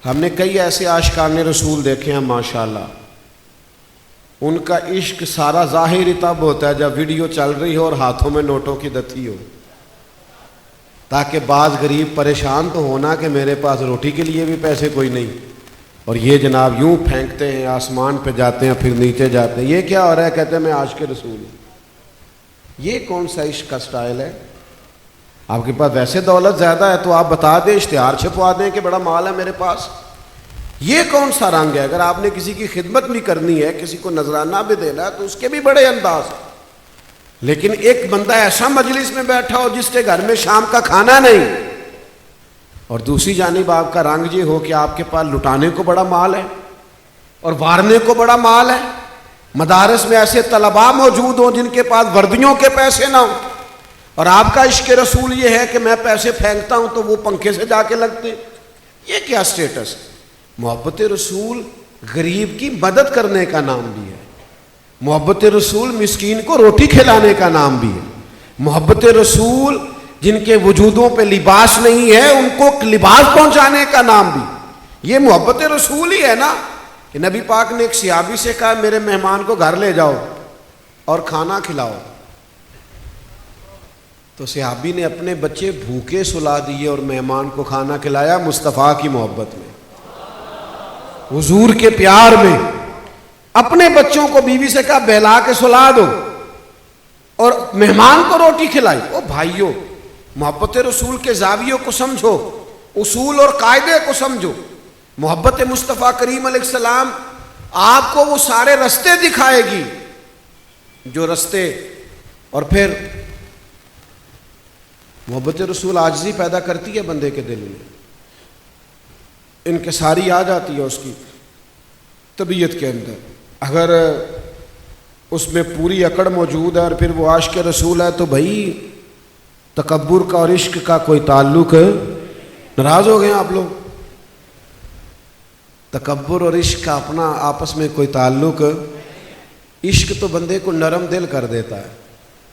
ہم نے کئی ایسے عاشقان رسول دیکھے ہیں ماشاءاللہ، ان کا عشق سارا ظاہر ہی تب ہوتا ہے جب ویڈیو چل رہی ہو اور ہاتھوں میں نوٹوں کی دتھی ہو، تاکہ بعض غریب پریشان تو ہونا کہ میرے پاس روٹی کے لیے بھی پیسے کوئی نہیں، اور یہ جناب یوں پھینکتے ہیں، آسمان پہ جاتے ہیں پھر نیچے جاتے ہیں، یہ کیا ہو رہا ہے؟ کہتے ہیں میں عاشق رسول ہوں۔ یہ کون سا عشق کا سٹائل ہے؟ آپ کے پاس ویسے دولت زیادہ ہے تو آپ بتا دیں، اشتہار چھپوا دیں کہ بڑا مال ہے میرے پاس۔ یہ کون سا رنگ ہے؟ اگر آپ نے کسی کی خدمت بھی کرنی ہے، کسی کو نذرانہ بھی دینا ہے تو اس کے بھی بڑے انداز ہیں، لیکن ایک بندہ ایسا مجلس میں بیٹھا ہو جس کے گھر میں شام کا کھانا نہیں، اور دوسری جانب آپ کا رنگ یہ ہو کہ آپ کے پاس لٹانے کو بڑا مال ہے اور وارنے کو بڑا مال ہے۔ مدارس میں ایسے طلباء موجود ہوں جن کے پاس وردیوں کے پیسے نہ ہوں، اور آپ کا عشق رسول یہ ہے کہ میں پیسے پھینکتا ہوں تو وہ پنکھے سے جا کے لگتے ہیں۔ یہ کیا سٹیٹس ہے؟ محبت رسول غریب کی مدد کرنے کا نام بھی ہے، محبت رسول مسکین کو روٹی کھلانے کا نام بھی ہے، محبت رسول جن کے وجودوں پہ لباس نہیں ہے ان کو لباس پہنچانے کا نام بھی۔ یہ محبت رسول ہی ہے نا کہ نبی پاک نے ایک صحابی سے کہا میرے مہمان کو گھر لے جاؤ اور کھانا کھلاؤ، تو صحابی نے اپنے بچے بھوکے سلا دیے اور مہمان کو کھانا کھلایا مصطفیٰ کی محبت میں، حضور کے پیار میں۔ اپنے بچوں کو بیوی سے کہا بہلا کے سلا دو اور مہمان کو روٹی کھلائی۔ او بھائیو، محبت رسول کے زاویوں کو سمجھو، اصول اور قاعدے کو سمجھو۔ محبت مصطفیٰ کریم علیہ السلام آپ کو وہ سارے رستے دکھائے گی جو رستے، اور پھر محبت رسول عاجزی پیدا کرتی ہے بندے کے دل میں، انکساری آ جاتی ہے اس کی طبیعت کے اندر۔ اگر اس میں پوری اکڑ موجود ہے اور پھر وہ عاشق رسول ہے تو بھائی تکبر کا اور عشق کا کوئی تعلق ہے؟ ناراض ہو گئے آپ لوگ؟ تکبر اور عشق کا اپنا آپس میں کوئی تعلق؟ عشق تو بندے کو نرم دل کر دیتا ہے،